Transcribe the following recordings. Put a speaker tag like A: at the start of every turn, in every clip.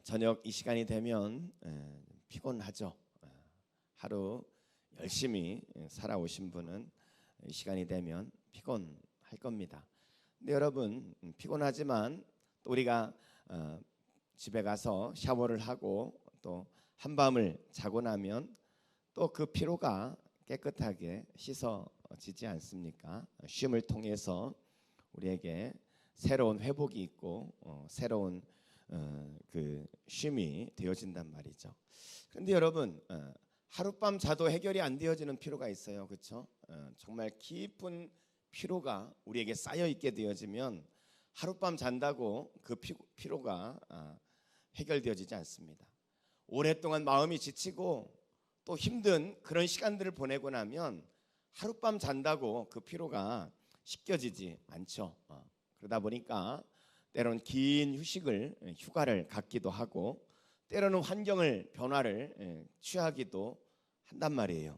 A: 저녁 이 시간이 되면 피곤하죠. 하루 열심히 살아오신 분은 이 시간이 되면 피곤할 겁니다. 근데 여러분, 피곤하지만 또 우리가 집에 가서 샤워를 하고 또 한밤을 자고 나면 또 그 피로가 깨끗하게 씻어지지 않습니까? 쉼을 통해서 우리에게 새로운 회복이 있고 새로운 그 쉼이 되어진단 말이죠. 그런데 여러분, 하룻밤 자도 해결이 안 되어지는 피로가 있어요, 그렇죠? 정말 깊은 피로가 우리에게 쌓여 있게 되어지면 하룻밤 잔다고 그 피로가 해결되어지지 않습니다. 오랫동안 마음이 지치고 또 힘든 그런 시간들을 보내고 나면 하룻밤 잔다고 그 피로가 씻겨지지 않죠. 그러다 보니까 때로는 긴 휴가를 갖기도 하고 때로는 환경을 변화를 취하기도 한단 말이에요.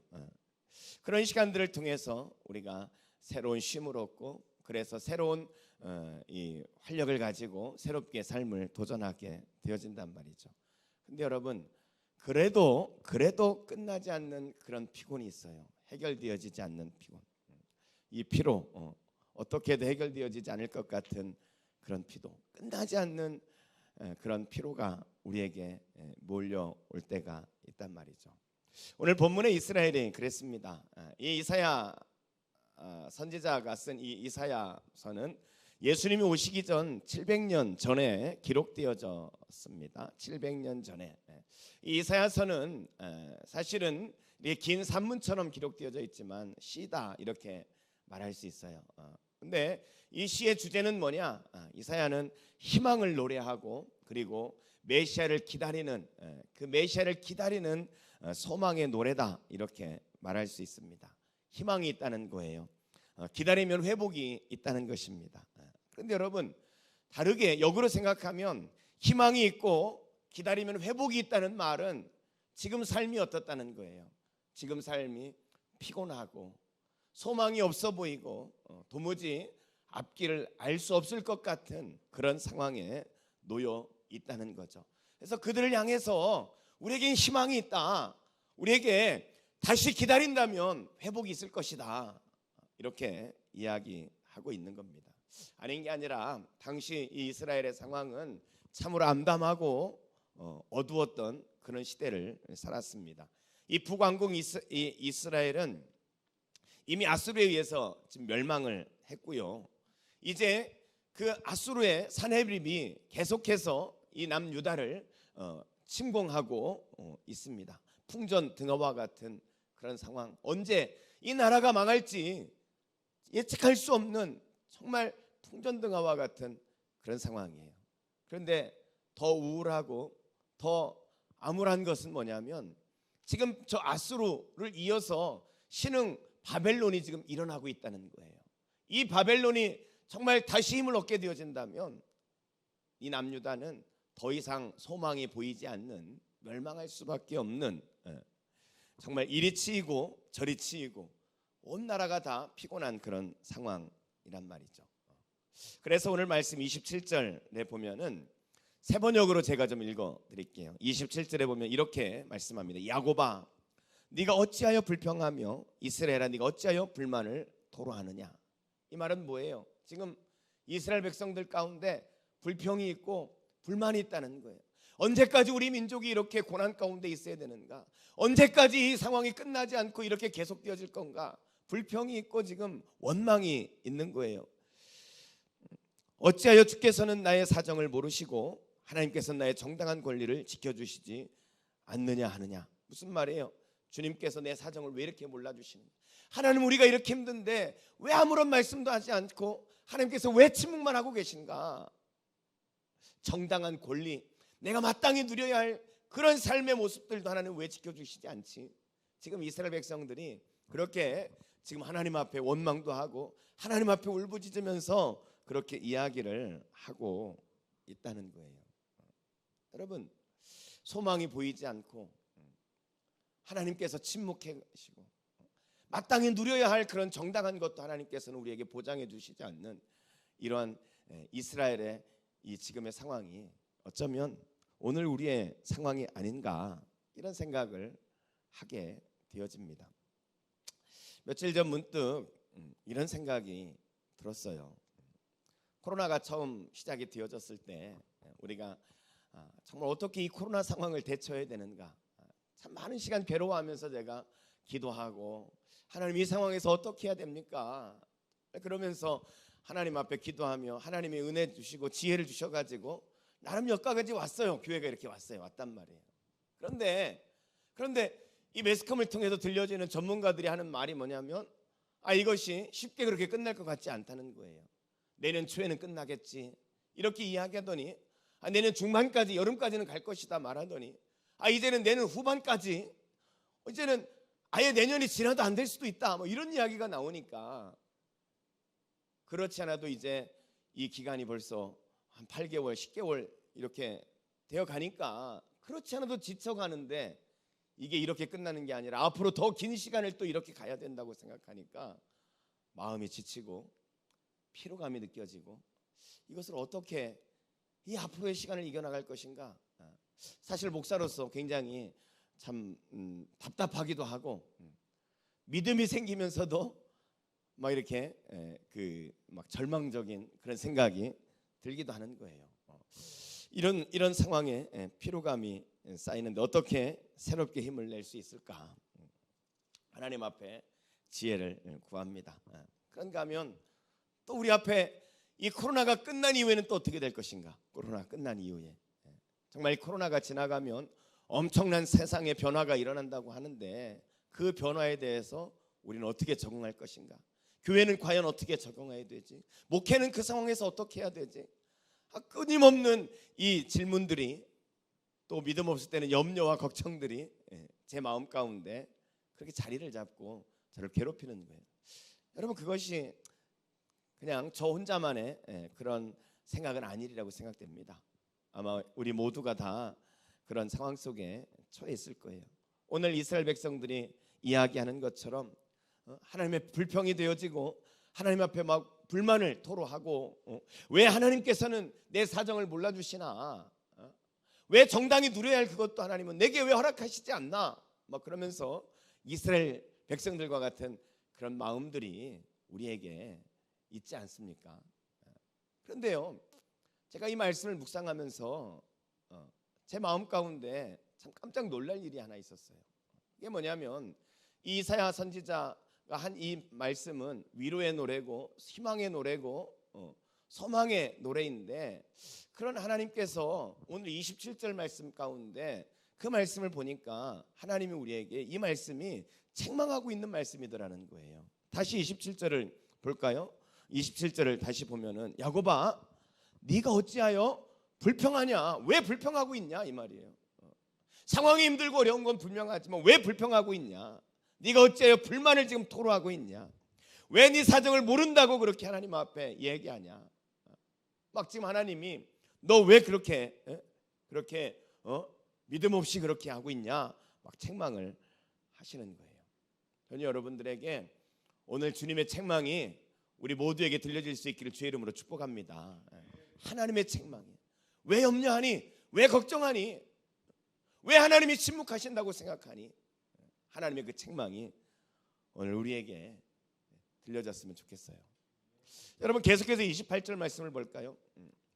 A: 그런 시간들을 통해서 우리가 새로운 쉼을 얻고 그래서 새로운 이 활력을 가지고 새롭게 삶을 도전하게 되어진단 말이죠. 근데 여러분, 그래도 끝나지 않는 그런 피곤이 있어요. 해결되어지지 않는 피곤. 이 피로 어떻게도 해결되어지지 않을 것 같은 그런 피도, 끝나지 않는 그런 피로가 우리에게 몰려올 때가 있단 말이죠. 오늘 본문에 이스라엘이 그랬습니다. 이 이사야 선지자가 쓴 이 이사야서는 예수님이 오시기 전 700년 전에 기록되어졌습니다. 700년 전에. 이 이사야서는 사실은 긴 산문처럼 기록되어져 있지만 시다 이렇게 말할 수 있어요. 근데 이 시의 주제는 뭐냐? 이사야는 희망을 노래하고 그리고 메시아를 기다리는 그 메시아를 기다리는 소망의 노래다 이렇게 말할 수 있습니다. 희망이 있다는 거예요. 기다리면 회복이 있다는 것입니다. 그런데 여러분, 다르게 역으로 생각하면 희망이 있고 기다리면 회복이 있다는 말은 지금 삶이 어떻다는 거예요. 지금 삶이 피곤하고 소망이 없어 보이고 도무지 앞길을 알 수 없을 것 같은 그런 상황에 놓여 있다는 거죠. 그래서 그들을 향해서 우리에겐 희망이 있다. 우리에게 다시 기다린다면 회복이 있을 것이다. 이렇게 이야기하고 있는 겁니다. 아닌 게 아니라 당시 이 이스라엘의 상황은 참으로 암담하고 어두웠던 그런 시대를 살았습니다. 이 북왕국 이스라엘은 이미 아수르에 의해서 지금 멸망을 했고요. 이제 그 아수르의 산헤립이 계속해서 이 남유다를 침공하고 있습니다. 풍전등화와 같은 그런 상황. 언제 이 나라가 망할지 예측할 수 없는 정말 풍전등화와 같은 그런 상황이에요. 그런데 더 우울하고 더 암울한 것은 뭐냐면 지금 저 아수르를 이어서 신흥 바벨론이 지금 일어나고 있다는 거예요. 이 바벨론이 정말 다시 힘을 얻게 되어진다면 이 남유다는 더 이상 소망이 보이지 않는 멸망할 수밖에 없는 정말 이리 치이고 저리 치이고 온 나라가 다 피곤한 그런 상황이란 말이죠. 그래서 오늘 말씀 27절에 보면은 세 번역으로 제가 좀 읽어드릴게요. 27절에 보면 이렇게 말씀합니다. 야곱아, 네가 어찌하여 불평하며 이스라엘아, 네가 어찌하여 불만을 토로하느냐. 이 말은 뭐예요? 지금 이스라엘 백성들 가운데 불평이 있고 불만이 있다는 거예요. 언제까지 우리 민족이 이렇게 고난 가운데 있어야 되는가? 언제까지 이 상황이 끝나지 않고 이렇게 계속되어질 건가? 불평이 있고 지금 원망이 있는 거예요. 어찌하여 주께서는 나의 사정을 모르시고 하나님께서는 나의 정당한 권리를 지켜주시지 않느냐 하느냐. 무슨 말이에요? 주님께서 내 사정을 왜 이렇게 몰라주시는 거예요? 하나님, 우리가 이렇게 힘든데 왜 아무런 말씀도 하지 않고 하나님께서 왜 침묵만 하고 계신가? 정당한 권리, 내가 마땅히 누려야 할 그런 삶의 모습들도 하나님 왜 지켜주시지 않지? 지금 이스라엘 백성들이 그렇게 지금 하나님 앞에 원망도 하고 하나님 앞에 울부짖으면서 그렇게 이야기를 하고 있다는 거예요. 여러분, 소망이 보이지 않고 하나님께서 침묵하시고 마땅히 누려야 할 그런 정당한 것도 하나님께서는 우리에게 보장해 주시지 않는 이러한 이스라엘의 이 지금의 상황이 어쩌면 오늘 우리의 상황이 아닌가 이런 생각을 하게 되어집니다. 며칠 전 문득 이런 생각이 들었어요. 코로나가 처음 시작이 되어졌을 때 우리가 정말 어떻게 이 코로나 상황을 대처해야 되는가, 참 많은 시간 괴로워하면서 제가 기도하고 하나님 이 상황에서 어떻게 해야 됩니까? 그러면서 하나님 앞에 기도하며 하나님이 은혜 주시고 지혜를 주셔가지고 나름 여기까지 왔어요. 교회가 이렇게 왔단 말이에요. 그런데 이 매스컴을 통해서 들려지는 전문가들이 하는 말이 뭐냐면 이것이 쉽게 그렇게 끝날 것 같지 않다는 거예요. 내년 초에는 끝나겠지 이렇게 이야기하더니 내년 중반까지, 여름까지는 갈 것이다 말하더니 이제는 내년 후반까지, 이제는 아예 내년이 지나도 안 될 수도 있다, 뭐 이런 이야기가 나오니까, 그렇지 않아도 이제 이 기간이 벌써 한 8개월, 10개월 이렇게 되어 가니까 그렇지 않아도 지쳐가는데, 이게 이렇게 끝나는 게 아니라 앞으로 더 긴 시간을 또 이렇게 가야 된다고 생각하니까 마음이 지치고 피로감이 느껴지고, 이것을 어떻게 이 앞으로의 시간을 이겨나갈 것인가. 사실 목사로서 굉장히 참 답답하기도 하고 믿음이 생기면서도 막 이렇게 막 절망적인 그런 생각이 들기도 하는 거예요. 이런 상황에 피로감이 쌓이는데 어떻게 새롭게 힘을 낼 수 있을까? 하나님 앞에 지혜를 구합니다. 그런가 하면 또 우리 앞에 이 코로나가 끝난 이후에는 또 어떻게 될 것인가? 코로나 끝난 이후에 정말 코로나가 지나가면 엄청난 세상의 변화가 일어난다고 하는데, 그 변화에 대해서 우리는 어떻게 적응할 것인가? 교회는 과연 어떻게 적응해야 되지? 목회는 그 상황에서 어떻게 해야 되지? 끊임없는 이 질문들이, 또 믿음 없을 때는 염려와 걱정들이 제 마음 가운데 그렇게 자리를 잡고 저를 괴롭히는 거예요. 여러분, 그것이 그냥 저 혼자만의 그런 생각은 아니리라고 생각됩니다. 아마 우리 모두가 다 그런 상황 속에 처해 있을 거예요. 오늘 이스라엘 백성들이 이야기하는 것처럼 하나님의 불평이 되어지고 하나님 앞에 막 불만을 토로하고, 왜 하나님께서는 내 사정을 몰라주시나, 왜 정당히 누려야 할 그것도 하나님은 내게 왜 허락하시지 않나, 막 그러면서 이스라엘 백성들과 같은 그런 마음들이 우리에게 있지 않습니까? 그런데요, 제가 이 말씀을 묵상하면서 제 마음 가운데 참 깜짝 놀랄 일이 하나 있었어요. 이게 뭐냐면, 이 이사야 선지자가 한 이 말씀은 위로의 노래고 희망의 노래고 소망의 노래인데, 그런 하나님께서 오늘 27절 말씀 가운데 그 말씀을 보니까 하나님이 우리에게 이 말씀이 책망하고 있는 말씀이더라는 거예요. 다시 27절을 볼까요? 27절을 다시 보면은, 야곱아 네가 어찌하여 불평하냐? 왜 불평하고 있냐? 이 말이에요. 상황이 힘들고 어려운 건 분명하지만 왜 불평하고 있냐? 네가 어찌하여 불만을 지금 토로하고 있냐? 왜 네 사정을 모른다고 그렇게 하나님 앞에 얘기하냐? 막 지금 하나님이 너 왜 그렇게 믿음 없이 그렇게 하고 있냐? 막 책망을 하시는 거예요. 저는 여러분들에게 오늘 주님의 책망이 우리 모두에게 들려질 수 있기를 주의 이름으로 축복합니다. 하나님의 책망이, 왜 염려하니? 왜 걱정하니? 왜 하나님이 침묵하신다고 생각하니? 하나님의 그 책망이 오늘 우리에게 들려졌으면 좋겠어요. 여러분, 계속해서 28절 말씀을 볼까요?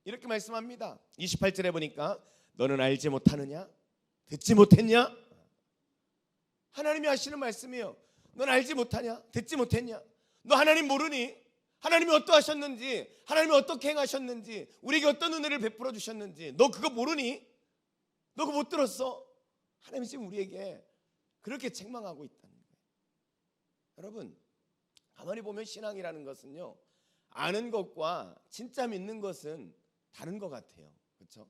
A: 이렇게 말씀합니다. 28절에 보니까 너는 알지 못하느냐? 듣지 못했냐? 하나님이 하시는 말씀이에요. 넌 알지 못하냐? 듣지 못했냐? 너 하나님 모르니? 하나님이 어떠하셨는지, 하나님이 어떻게 행하셨는지, 우리에게 어떤 은혜를 베풀어 주셨는지 너 그거 모르니? 너 그거 못 들었어? 하나님이 지금 우리에게 그렇게 책망하고 있다는 거예요. 여러분, 가만히 보면 신앙이라는 것은요, 아는 것과 진짜 믿는 것은 다른 것 같아요. 그렇죠?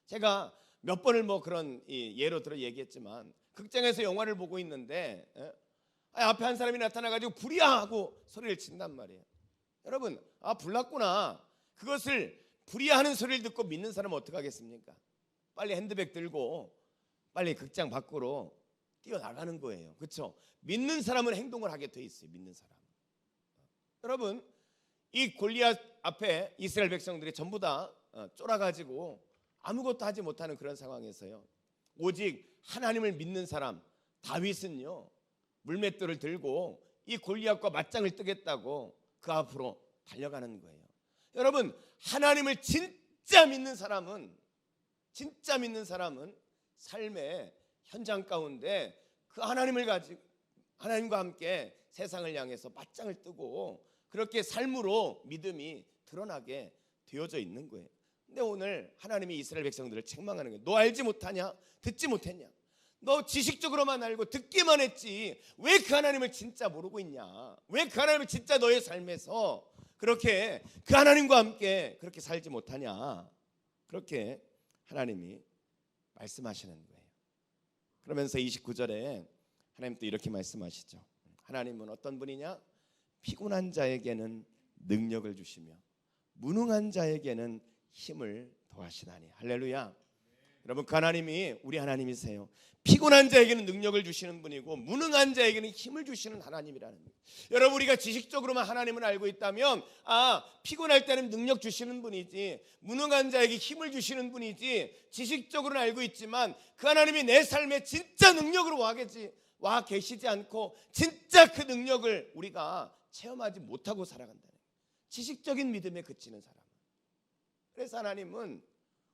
A: 제가 몇 번을 뭐 그런 예로 들어 얘기했지만, 극장에서 영화를 보고 있는데 앞에 한 사람이 나타나가지고 불이야 하고 소리를 친단 말이에요. 여러분, 불났구나, 그것을 불이야 하는 소리를 듣고 믿는 사람은 어떻게 하겠습니까? 빨리 핸드백 들고 빨리 극장 밖으로 뛰어나가는 거예요. 그렇죠? 믿는 사람은 행동을 하게 돼 있어요. 믿는 사람. 여러분, 이 골리앗 앞에 이스라엘 백성들이 전부 다 쫄아가지고 아무것도 하지 못하는 그런 상황에서요, 오직 하나님을 믿는 사람 다윗은요, 물맷돌을 들고 이 골리앗과 맞짱을 뜨겠다고 그 앞으로 달려가는 거예요. 여러분, 하나님을 진짜 믿는 사람은 삶의 현장 가운데 그 하나님을 가지고 하나님과 함께 세상을 향해서 맞짱을 뜨고 그렇게 삶으로 믿음이 드러나게 되어져 있는 거예요. 근데 오늘 하나님이 이스라엘 백성들을 책망하는 거예요. 너 알지 못하냐? 듣지 못했냐? 너 지식적으로만 알고 듣기만 했지 왜 그 하나님을 진짜 모르고 있냐? 왜 그 하나님을 진짜 너의 삶에서 그렇게 그 하나님과 함께 그렇게 살지 못하냐? 그렇게 하나님이 말씀하시는 거예요. 그러면서 29절에 하나님 또 이렇게 말씀하시죠. 하나님은 어떤 분이냐? 피곤한 자에게는 능력을 주시며 무능한 자에게는 힘을 더하시나니. 할렐루야. 여러분, 그 하나님이 우리 하나님이세요. 피곤한 자에게는 능력을 주시는 분이고 무능한 자에게는 힘을 주시는 하나님이라는 거예요. 여러분, 우리가 지식적으로만 하나님을 알고 있다면 피곤할 때는 능력 주시는 분이지 무능한 자에게 힘을 주시는 분이지 지식적으로는 알고 있지만 그 하나님이 내 삶에 진짜 능력으로 와 계시지 않고 진짜 그 능력을 우리가 체험하지 못하고 살아간다는 거예요. 지식적인 믿음에 그치는 사람. 그래서 하나님은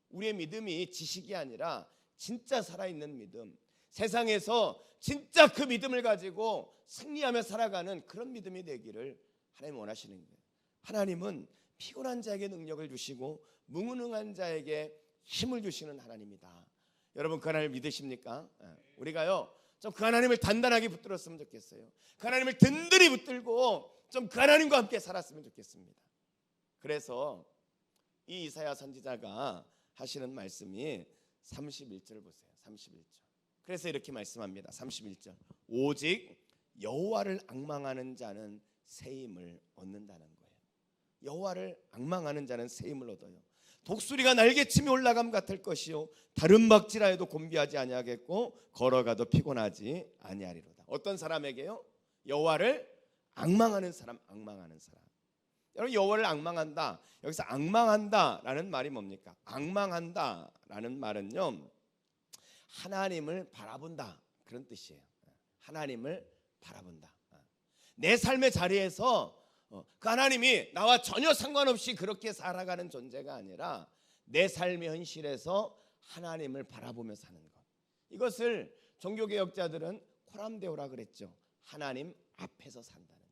A: 우리의 믿음이 지식이 아니라 진짜 살아있는 믿음, 세상에서 진짜 그 믿음을 가지고 승리하며 살아가는 그런 믿음이 되기를 하나님 원하시는 거예요. 하나님은 피곤한 자에게 능력을 주시고 무능한 자에게 힘을 주시는 하나님이다. 여러분, 그 하나님을 믿으십니까? 우리가요 좀 그 하나님을 단단하게 붙들었으면 좋겠어요. 그 하나님을 든든히 붙들고 좀 그 하나님과 함께 살았으면 좋겠습니다. 그래서 이 이사야 선지자가 하시는 말씀이 31절 보세요. 31절. 그래서 이렇게 말씀합니다. 31절. 오직 여호와를 앙망하는 자는 새 힘을 얻는다는 거예요. 여호와를 앙망하는 자는 새 힘을 얻어요. 독수리가 날개치며 올라감 같을 것이요 다른 박지라 해도 곤비하지 아니하겠고 걸어가도 피곤하지 아니하리로다. 어떤 사람에게요? 여호와를 앙망하는 사람. 여러분, 여호와를 앙망한다. 여기서 앙망한다라는 말이 뭡니까? 앙망한다라는 말은요, 하나님을 바라본다 그런 뜻이에요. 하나님을 바라본다. 내 삶의 자리에서 그 하나님이 나와 전혀 상관없이 그렇게 살아가는 존재가 아니라 내 삶의 현실에서 하나님을 바라보며 사는 것. 이것을 종교개혁자들은 코람데오라 그랬죠. 하나님 앞에서 산다는 것.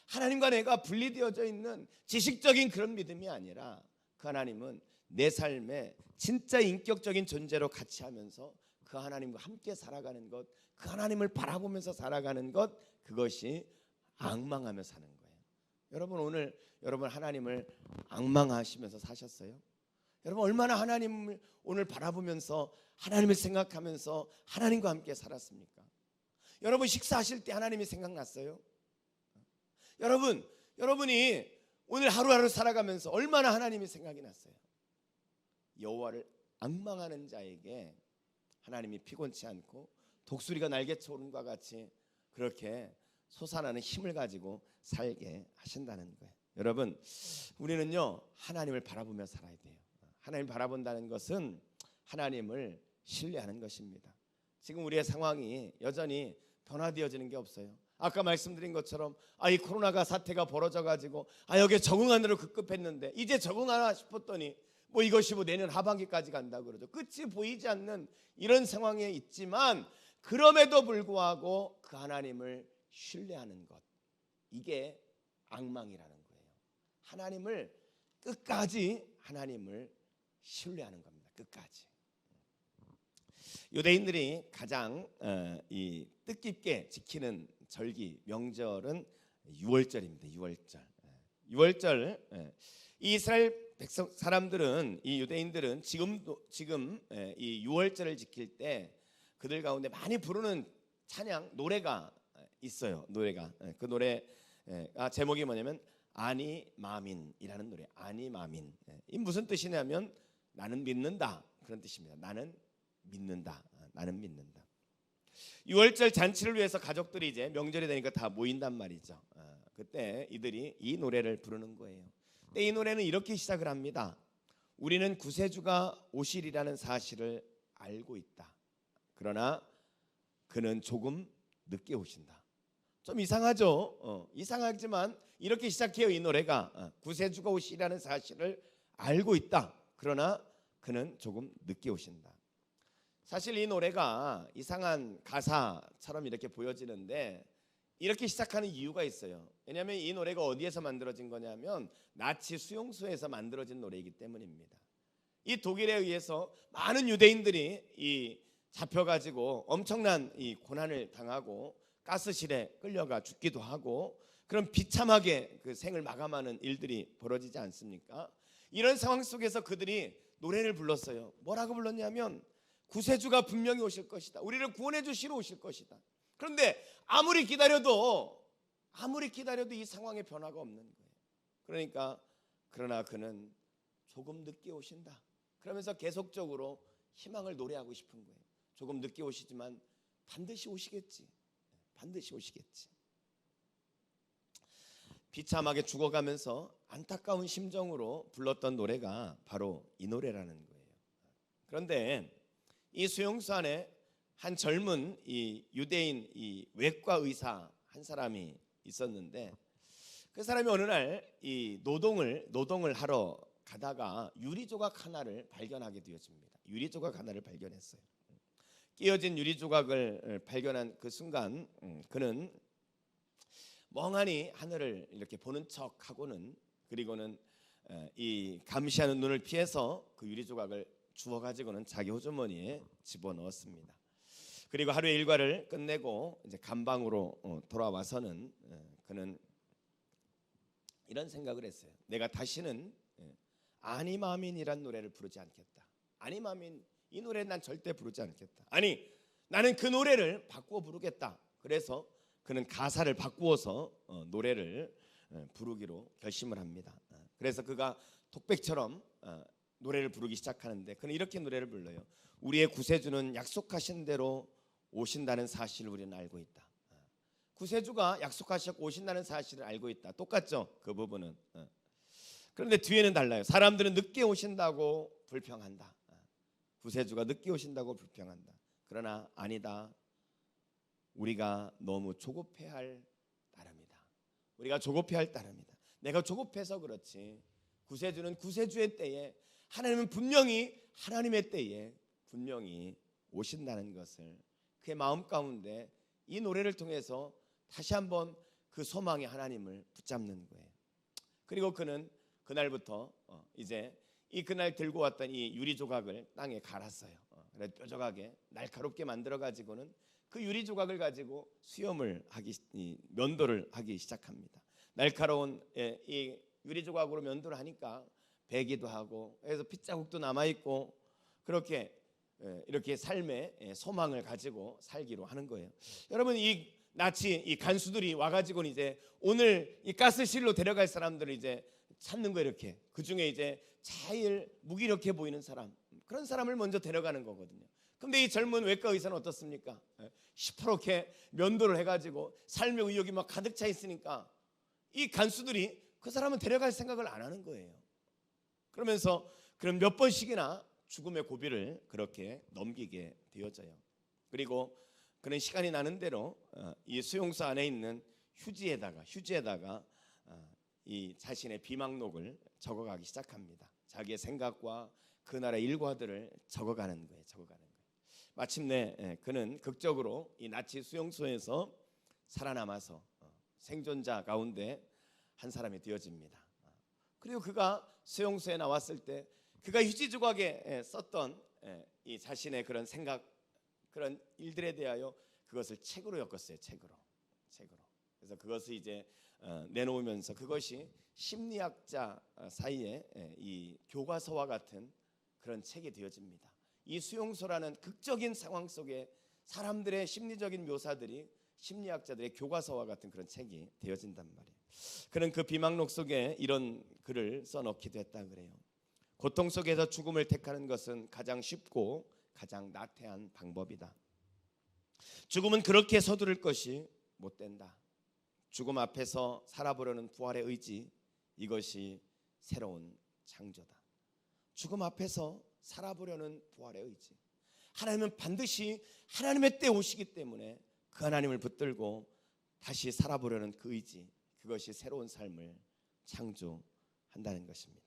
A: 하나님과 내가 분리되어져 있는 지식적인 그런 믿음이 아니라 그 하나님은 내 삶에 진짜 인격적인 존재로 같이 하면서 그 하나님과 함께 살아가는 것, 그 하나님을 바라보면서 살아가는 것, 그것이 앙망하며 사는 거예요. 여러분, 오늘 여러분 하나님을 앙망하시면서 사셨어요? 여러분, 얼마나 하나님을 오늘 바라보면서 하나님을 생각하면서 하나님과 함께 살았습니까? 여러분, 식사하실 때 하나님이 생각났어요? 여러분이 오늘 하루하루 살아가면서 얼마나 하나님이 생각이 났어요? 여호와를 앙망하는 자에게 하나님이 피곤치 않고 독수리가 날개쳐 오른 것과 같이 그렇게 솟아나는 힘을 가지고 살게 하신다는 거예요. 여러분, 우리는요 하나님을 바라보며 살아야 돼요. 하나님을 바라본다는 것은 하나님을 신뢰하는 것입니다. 지금 우리의 상황이 여전히 변화되어지는 게 없어요. 아까 말씀드린 것처럼 이 코로나가 사태가 벌어져가지고 여기에 적응하느라 급급했는데 이제 적응하나 싶었더니 이것이 내년 하반기까지 간다고 그러죠. 끝이 보이지 않는 이런 상황에 있지만 그럼에도 불구하고 그 하나님을 신뢰하는 것, 이게 앙망이라는 거예요. 하나님을 끝까지 하나님을 신뢰하는 겁니다. 끝까지. 유대인들이 가장 이 뜻깊게 지키는 절기 명절은 유월절입니다. 유월절. 이스라엘 백성 사람들은, 이 유대인들은 지금 이 유월절을 지킬 때 그들 가운데 많이 부르는 찬양 노래가 있어요. 그 노래 제목이 뭐냐면 아니마민이라는 노래. 아니마민. 이 무슨 뜻이냐면 나는 믿는다 그런 뜻입니다. 나는 믿는다. 유월절 잔치를 위해서 가족들이 이제 명절이 되니까 다 모인단 말이죠. 그때 이들이 이 노래를 부르는 거예요. 근데 이 노래는 이렇게 시작을 합니다. 우리는 구세주가 오시리라는 사실을 알고 있다. 그러나 그는 조금 늦게 오신다. 좀 이상하죠? 이상하지만 이렇게 시작해요. 이 노래가 구세주가 오시리라는 사실을 알고 있다. 그러나 그는 조금 늦게 오신다. 사실 이 노래가 이상한 가사처럼 이렇게 보여지는데 이렇게 시작하는 이유가 있어요. 왜냐하면 이 노래가 어디에서 만들어진 거냐면 나치 수용소에서 만들어진 노래이기 때문입니다. 이 독일에 의해서 많은 유대인들이 잡혀가지고 엄청난 이 고난을 당하고 가스실에 끌려가 죽기도 하고 그런 비참하게 그 생을 마감하는 일들이 벌어지지 않습니까? 이런 상황 속에서 그들이 노래를 불렀어요. 뭐라고 불렀냐면 구세주가 분명히 오실 것이다. 우리를 구원해 주시러 오실 것이다. 그런데 아무리 기다려도 이 상황에 변화가 없는 거예요. 그러나 그는 조금 늦게 오신다. 그러면서 계속적으로 희망을 노래하고 싶은 거예요. 조금 늦게 오시지만 반드시 오시겠지. 반드시 오시겠지. 비참하게 죽어가면서 안타까운 심정으로 불렀던 노래가 바로 이 노래라는 거예요. 그런데 이 수용소 안에 한 젊은 이 유대인 이 외과 의사 한 사람이 있었는데 그 사람이 어느 날 이 노동을 하러 가다가 유리 조각 하나를 발견하게 되었습니다. 유리 조각 하나를 발견했어요. 끼어진 유리 조각을 발견한 그 순간 그는 멍하니 하늘을 이렇게 보는 척하고는 그리고는 이 감시하는 눈을 피해서 그 유리 조각을 주워 가지고는 자기 호주머니에 집어넣었습니다. 그리고 하루의 일과를 끝내고 이제 감방으로 돌아와서는 그는 이런 생각을 했어요. 내가 다시는 아니마민이란 노래를 부르지 않겠다. 아니마민 이 노래는 난 절대 부르지 않겠다. 아니 나는 그 노래를 바꾸어 부르겠다. 그래서 그는 가사를 바꾸어서 노래를 부르기로 결심을 합니다. 그래서 그가 독백처럼 노래를 부르기 시작하는데 그는 이렇게 노래를 불러요. 우리의 구세주는 약속하신 대로 오신다는 사실을 우리는 알고 있다. 구세주가 약속하셨고 오신다는 사실을 알고 있다. 똑같죠? 그 부분은. 그런데 뒤에는 달라요. 사람들은 늦게 오신다고 불평한다. 구세주가 늦게 오신다고 불평한다. 그러나 아니다. 우리가 너무 조급해할 따름이다. 우리가 조급해할 따름이다. 내가 조급해서 그렇지. 구세주는 구세주의 때에 하나님은 분명히 하나님의 때에 분명히 오신다는 것을 그의 마음 가운데 이 노래를 통해서 다시 한번 그 소망의 하나님을 붙잡는 거예요. 그리고 그는 그날부터 이제 그날 들고 왔던 이 유리 조각을 땅에 갈았어요. 그래 뾰족하게 날카롭게 만들어 가지고는 그 유리 조각을 가지고 면도를 하기 시작합니다. 날카로운 이 유리 조각으로 면도를 하니까 배기도 하고 그래서 핏자국도 남아 있고 그렇게 이렇게 삶의 소망을 가지고 살기로 하는 거예요. 여러분 이 나치 이 간수들이 와가지고는 이제 오늘 이 가스실로 데려갈 사람들을 이제 찾는 거예요. 이렇게 그 중에 이제 제일 무기력해 보이는 사람 그런 사람을 먼저 데려가는 거거든요. 근데 이 젊은 외과 의사는 어떻습니까? 시퍼렇게 면도를 해가지고 삶의 의욕이 막 가득 차 있으니까 이 간수들이 그 사람은 데려갈 생각을 안 하는 거예요. 그러면서 그럼 몇 번씩이나 죽음의 고비를 그렇게 넘기게 되어져요. 그리고 그는 시간이 나는 대로 이 수용소 안에 있는 휴지에다가 이 자신의 비망록을 적어가기 시작합니다. 자기의 생각과 그날의 일과들을 적어가는 거예요. 마침내 그는 극적으로 이 나치 수용소에서 살아남아서 생존자 가운데 한 사람이 되어집니다. 그리고 그가 수용소에 나왔을 때 그가 휴지 조각에 썼던 이 자신의 그런 생각 그런 일들에 대하여 그것을 책으로 엮었어요. 책으로. 그래서 그것을 이제 내놓으면서 그것이 심리학자 사이에 이 교과서와 같은 그런 책이 되어집니다. 이 수용소라는 극적인 상황 속에 사람들의 심리적인 묘사들이 심리학자들의 교과서와 같은 그런 책이 되어진단 말이에요. 그는 그 비망록 속에 이런 글을 써넣기도 했다 그래요. 고통 속에서 죽음을 택하는 것은 가장 쉽고 가장 나태한 방법이다. 죽음은 그렇게 서두를 것이 못 된다. 죽음 앞에서 살아보려는 부활의 의지, 이것이 새로운 창조다. 죽음 앞에서 살아보려는 부활의 의지. 하나님은 반드시 하나님의 때 오시기 때문에 그 하나님을 붙들고 다시 살아보려는 그 의지, 그것이 새로운 삶을 창조한다는 것입니다.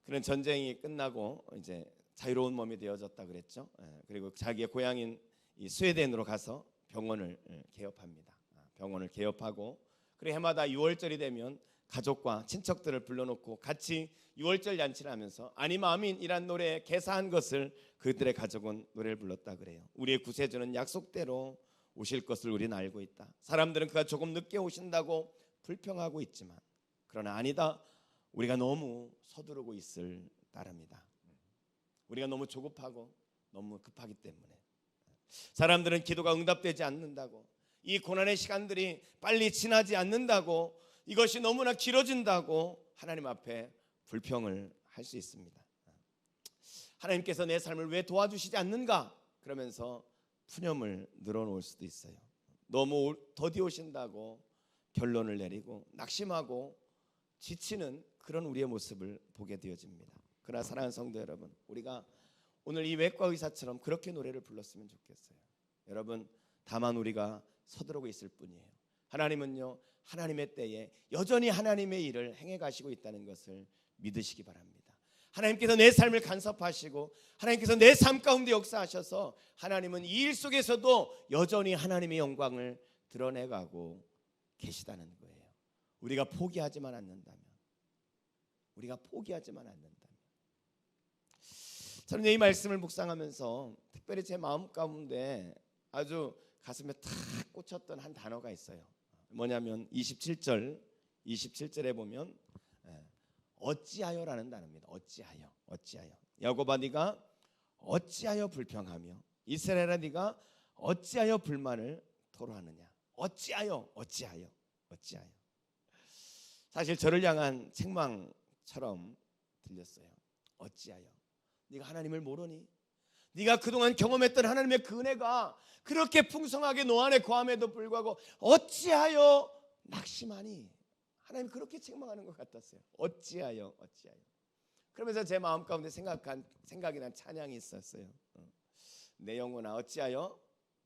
A: 그는 전쟁이 끝나고 이제 자유로운 몸이 되어졌다 그랬죠. 그리고 자기의 고향인 이 스웨덴으로 가서 병원을 개업합니다. 병원을 개업하고 그리고 해마다 6월절이 되면 가족과 친척들을 불러놓고 같이 6월절 잔치를 하면서 아니마 아민이란 노래에 개사한 것을 그들의 가족은 노래를 불렀다 그래요. 우리의 구세주는 약속대로 오실 것을 우리는 알고 있다. 사람들은 그가 조금 늦게 오신다고 불평하고 있지만 그러나 아니다. 우리가 너무 서두르고 있을 따릅니다. 우리가 너무 조급하고 너무 급하기 때문에 사람들은 기도가 응답되지 않는다고, 이 고난의 시간들이 빨리 지나지 않는다고, 이것이 너무나 길어진다고 하나님 앞에 불평을 할 수 있습니다. 하나님께서 내 삶을 왜 도와주시지 않는가? 그러면서 푸념을 늘어놓을 수도 있어요. 너무 더디 오신다고 결론을 내리고 낙심하고 지치는 그런 우리의 모습을 보게 되어집니다. 그러나 사랑하는 성도 여러분, 우리가 오늘 이 외과 의사처럼 그렇게 노래를 불렀으면 좋겠어요. 여러분, 다만 우리가 서두르고 있을 뿐이에요. 하나님은요, 하나님의 때에 여전히 하나님의 일을 행해 가시고 있다는 것을 믿으시기 바랍니다. 하나님께서 내 삶을 간섭하시고 하나님께서 내 삶 가운데 역사하셔서 하나님은 이 일 속에서도 여전히 하나님의 영광을 드러내가고 계시다는 거예요. 우리가 포기하지만 않는다면, 저는 이 말씀을 묵상하면서 특별히 제 마음 가운데 아주 가슴에 탁 꽂혔던 한 단어가 있어요. 뭐냐면 27절에 보면 어찌하여라는 단어입니다. 어찌하여. 야곱아 네가 어찌하여 불평하며 이스라엘아 네가 어찌하여 불만을 토로하느냐. 어찌하여. 사실 저를 향한 책망처럼 들렸어요. 어찌하여. 네가 하나님을 모르니? 네가 그동안 경험했던 하나님의 그 은혜가 그렇게 풍성하게 너 안에 거함에도 불구하고 어찌하여 낙심하니? 하나님 그렇게 책망하는 것 같았어요. 어찌하여. 그러면서 제 마음 가운데 생각이 난 찬양이 있었어요. 내 영혼아 어찌하여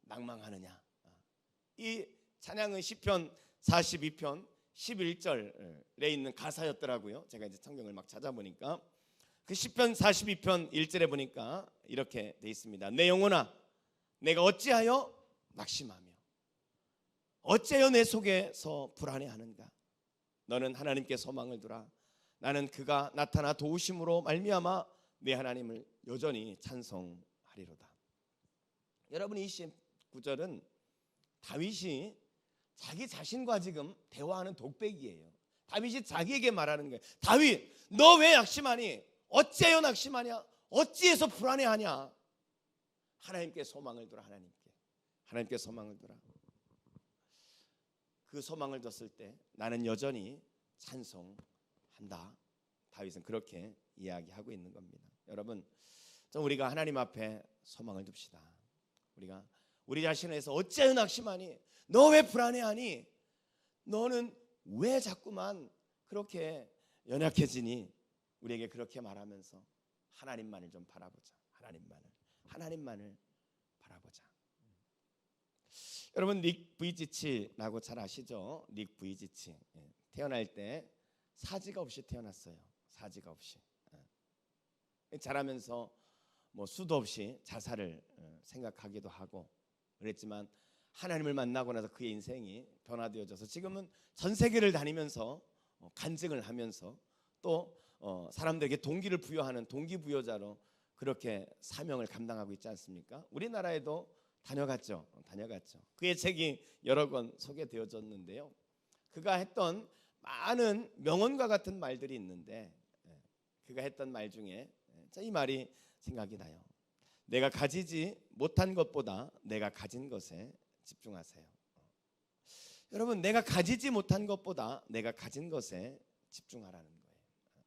A: 낭망하느냐. 이 찬양은 시편 42편 11절에 있는 가사였더라고요. 제가 이제 성경을 막 찾아보니까 그 시편 42편 1절에 보니까 이렇게 돼 있습니다. 내 영혼아 내가 어찌하여 낙심하며 어찌하여 내 속에서 불안해하는가. 너는 하나님께 소망을 두라. 나는 그가 나타나 도우심으로 말미암아 내 하나님을 여전히 찬송하리로다. 여러분, 이 19절은 다윗이 자기 자신과 지금 대화하는 독백이에요. 다윗이 자기에게 말하는 거예요. 다윗, 너 왜 낙심하니? 어찌하여 낙심하냐? 어찌해서 불안해하냐? 하나님께 소망을 두라. 하나님께 소망을 두라. 그 소망을 뒀을 때 나는 여전히 찬송한다. 다윗은 그렇게 이야기하고 있는 겁니다. 여러분, 우리가 하나님 앞에 소망을 둡시다. 우리가 우리 자신을 해서 어찌하여 낙심하니? 너 왜 불안해하니? 너는 왜 자꾸만 그렇게 연약해지니? 우리에게 그렇게 말하면서 하나님만을 좀 바라보자. 하나님만을 바라보자. 여러분, 닉 부이지치라고 잘 아시죠? 닉 부이지치. 태어날 때 사지가 없이 태어났어요. 사지가 없이. 자라면서 뭐 수도 없이 자살을 생각하기도 하고 그랬지만 하나님을 만나고 나서 그의 인생이 변화되어져서 지금은 전 세계를 다니면서 간증을 하면서 또 사람들에게 동기를 부여하는 동기부여자로 그렇게 사명을 감당하고 있지 않습니까? 우리나라에도 다녀갔죠. 그의 책이 여러 권 소개되어졌는데요. 그가 했던 많은 명언과 같은 말들이 있는데 그가 했던 말 중에 이 말이 생각이 나요. 내가 가지지 못한 것보다 내가 가진 것에 집중하세요. 여러분, 내가 가지지 못한 것보다 내가 가진 것에 집중하라는 거예요.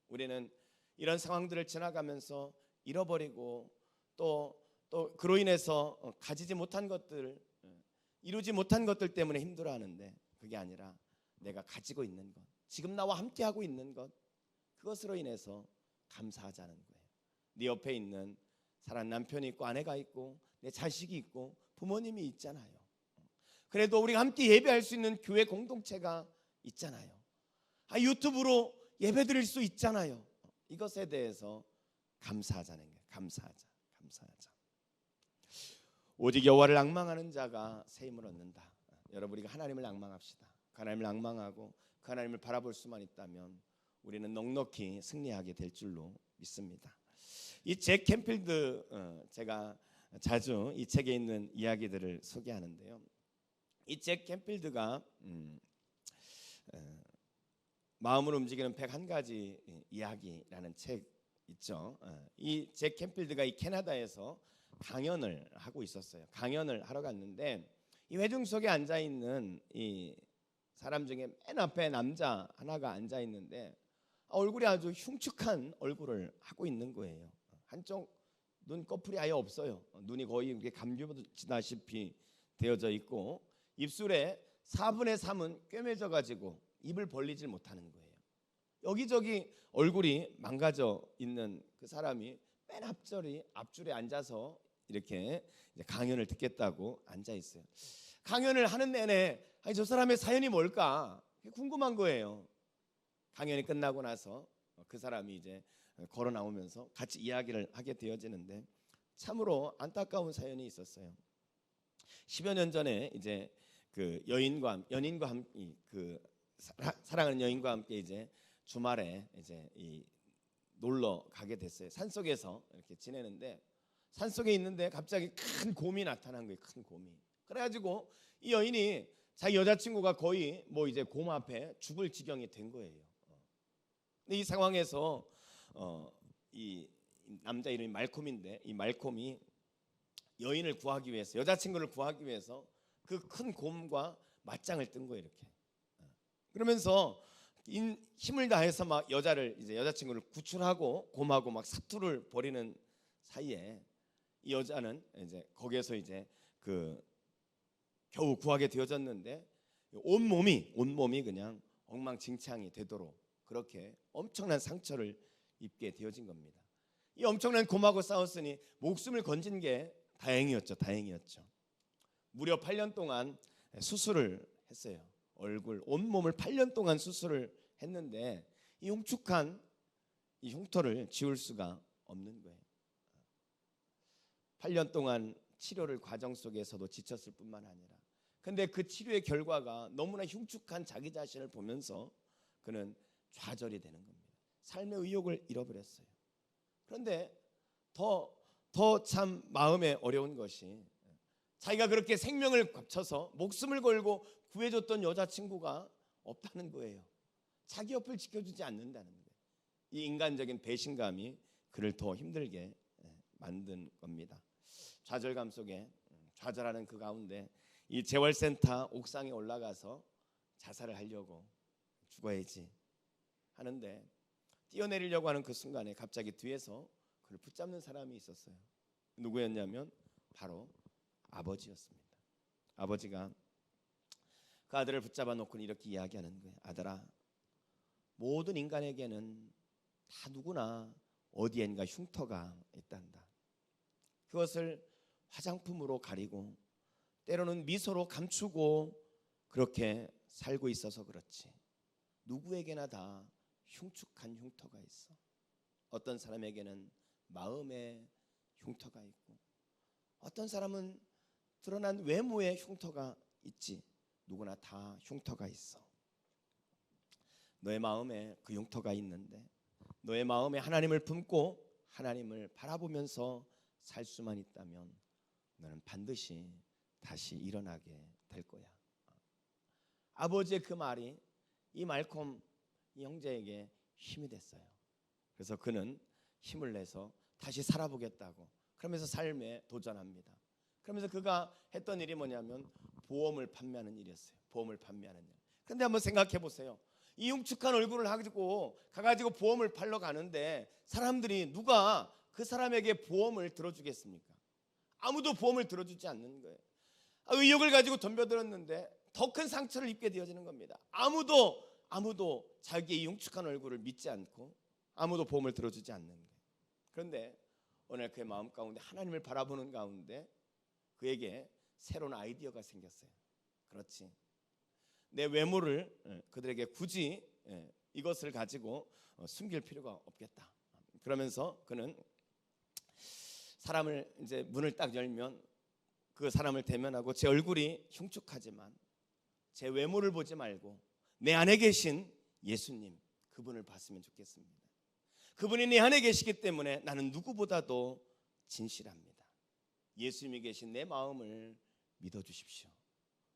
A: 우리는 이런 상황들을 지나가면서 잃어버리고 또 그로 인해서 가지지 못한 것들, 이루지 못한 것들 때문에 힘들어하는데 그게 아니라 내가 가지고 있는 것, 지금 나와 함께하고 있는 것, 그것으로 인해서 감사하자는 거예요. 네 옆에 있는 사랑하는 남편이 있고 아내가 있고 내 자식이 있고 부모님이 있잖아요. 그래도 우리가 함께 예배할 수 있는 교회 공동체가 있잖아요. 유튜브로 예배드릴 수 있잖아요. 이것에 대해서 감사하자는 거예요. 감사하자. 오직 여호와를 앙망하는 자가 새 힘을 얻는다. 여러분, 우리가 하나님을 앙망합시다. 하나님을 앙망하고 그 하나님을 바라볼 수만 있다면 우리는 넉넉히 승리하게 될 줄로 믿습니다. 이 잭 캔필드, 제가 자주 이 책에 있는 이야기들을 소개하는데요. 이 잭 캔필드가 마음을 움직이는 101가지 이야기라는 책 있죠. 이 잭 캔필드가 이 캐나다에서 강연을 하고 있었어요. 강연을 하러 갔는데 이 회중석에 앉아 있는 이 사람 중에 맨 앞에 남자 하나가 앉아 있는데 얼굴이 아주 흉측한 얼굴을 하고 있는 거예요. 한쪽 눈 꺼풀이 아예 없어요. 눈이 거의 이렇게 감겨지다시피 되어져 있고 입술에 4분의 3은 꿰매져 가지고 입을 벌리질 못하는 거예요. 여기저기 얼굴이 망가져 있는 그 사람이 맨 앞줄에 앉아서 이렇게 강연을 듣겠다고 앉아 있어요. 강연을 하는 내내 저 사람의 사연이 뭘까 궁금한 거예요. 강연이 끝나고 나서 그 사람이 이제 걸어 나오면서 같이 이야기를 하게 되어지는데 참으로 안타까운 사연이 있었어요. 10여 년 전에 이제 그 연인과 함께 그 사랑하는 여인과 함께 이제 주말에 이제 놀러 가게 됐어요. 산속에서 이렇게 지내는데 산속에 있는데 갑자기 큰 곰이 나타난 거예요. 큰 곰이. 그래가지고 이 여인이 자기 여자친구가 거의 뭐 이제 곰 앞에 죽을 지경이 된 거예요. 근데 이 상황에서 이 남자 이름이 말콤인데 이 말콤이 여인을 구하기 위해서 여자친구를 구하기 위해서 그 큰 곰과 맞짱을 뜬 거예요. 이렇게. 그러면서 힘을 다해서 막 여자친구를 구출하고 곰하고 막 사투를 벌이는 사이에 이 여자는 이제 거기에서 이제 그 겨우 구하게 되어졌는데 온 몸이 그냥 엉망진창이 되도록 그렇게 엄청난 상처를 입게 되어진 겁니다. 이 엄청난 곰하고 싸웠으니 목숨을 건진 게 다행이었죠. 무려 8년 동안 수술을 했어요. 얼굴, 온 몸을 8년 동안 수술을 했는데 이 흉측한 이 흉터를 지울 수가 없는 거예요. 8년 동안 치료를 과정 속에서도 지쳤을 뿐만 아니라 근데 그 치료의 결과가 너무나 흉측한 자기 자신을 보면서 그는 좌절이 되는 겁니다. 삶의 의욕을 잃어버렸어요. 그런데 더 참 마음에 어려운 것이 자기가 그렇게 생명을 바쳐서 목숨을 걸고 구해줬던 여자친구가 없다는 거예요. 자기 옆을 지켜주지 않는다는 거예요. 이 인간적인 배신감이 그를 더 힘들게 만든 겁니다. 좌절감 속에 좌절하는 그 가운데 이 재활센터 옥상에 올라가서 자살을 하려고 죽어야지 하는데 뛰어내리려고 하는 그 순간에 갑자기 뒤에서 그를 붙잡는 사람이 있었어요. 누구였냐면 바로 아버지였습니다. 아버지가 그 아들을 붙잡아 놓고 이렇게 이야기하는 거예요. 아들아, 모든 인간에게는 다 누구나 어디엔가 흉터가 있단다. 그것을 화장품으로 가리고 때로는 미소로 감추고 그렇게 살고 있어서 그렇지 누구에게나 다 흉측한 흉터가 있어. 어떤 사람에게는 마음의 흉터가 있고 어떤 사람은 드러난 외모의 흉터가 있지. 누구나 다 흉터가 있어. 너의 마음에 그 흉터가 있는데 너의 마음에 하나님을 품고 하나님을 바라보면서 살 수만 있다면 너는 반드시 다시 일어나게 될 거야. 아버지의 그 말이 이 말콤 이 형제에게 힘이 됐어요. 그래서 그는 힘을 내서 다시 살아보겠다고 그러면서 삶에 도전합니다. 그러면서 그가 했던 일이 뭐냐면 보험을 판매하는 일이었어요. 보험을 판매하는 일. 그런데 한번 생각해 보세요. 이 흉측한 얼굴을 가가지고 보험을 팔러 가는데 사람들이 누가 그 사람에게 보험을 들어주겠습니까? 아무도 보험을 들어주지 않는 거예요. 의욕을 가지고 덤벼들었는데 더 큰 상처를 입게 되어지는 겁니다. 아무도 자기의 흉측한 얼굴을 믿지 않고 아무도 보험을 들어주지 않는 거예요. 그런데 어느 날 그의 마음 가운데 하나님을 바라보는 가운데 그에게 새로운 아이디어가 생겼어요. 그렇지, 내 외모를 그들에게 굳이 이것을 가지고 숨길 필요가 없겠다. 그러면서 그는 사람을 이제 문을 딱 열면 그 사람을 대면하고 제 얼굴이 흉측하지만 제 외모를 보지 말고 내 안에 계신 예수님, 그분을 봤으면 좋겠습니다. 그분이 내 안에 계시기 때문에 나는 누구보다도 진실합니다. 예수님이 계신 내 마음을 믿어주십시오.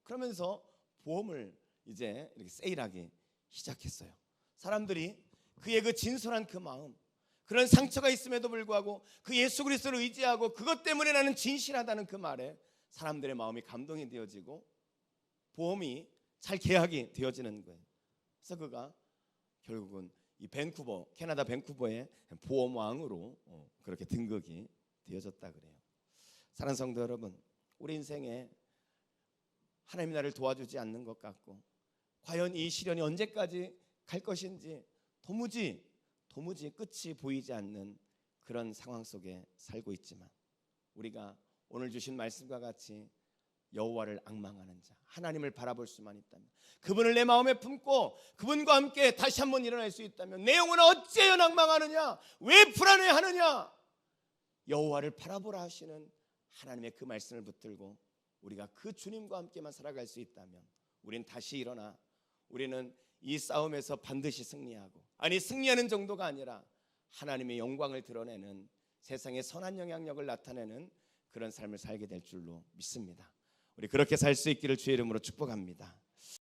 A: 그러면서 보험을 이제 이렇게 세일하기 시작했어요. 사람들이 그의 그 진솔한 그 마음, 그런 상처가 있음에도 불구하고 그 예수 그리스도를 의지하고 그것 때문에 나는 진실하다는 그 말에 사람들의 마음이 감동이 되어지고 보험이 잘 계약이 되어지는 거예요. 그래서 그가 결국은 이 밴쿠버, 캐나다 밴쿠버의 보험왕으로 그렇게 등극이 되어졌다 그래요. 사랑하는 성도 여러분, 우리 인생에 하나님이 나를 도와주지 않는 것 같고 과연 이 시련이 언제까지 갈 것인지 도무지 끝이 보이지 않는 그런 상황 속에 살고 있지만 우리가 오늘 주신 말씀과 같이 여호와를 앙망하는 자, 하나님을 바라볼 수만 있다면, 그분을 내 마음에 품고 그분과 함께 다시 한번 일어날 수 있다면 내 영혼아 어찌하여 낭망하느냐, 왜 불안해하느냐, 여호와를 바라보라 하시는 하나님의 그 말씀을 붙들고 우리가 그 주님과 함께만 살아갈 수 있다면 우리는 다시 일어나 우리는 이 싸움에서 반드시 승리하고, 아니 승리하는 정도가 아니라 하나님의 영광을 드러내는, 세상의 선한 영향력을 나타내는 그런 삶을 살게 될 줄로 믿습니다. 우리 그렇게 살 수 있기를 주의 이름으로 축복합니다.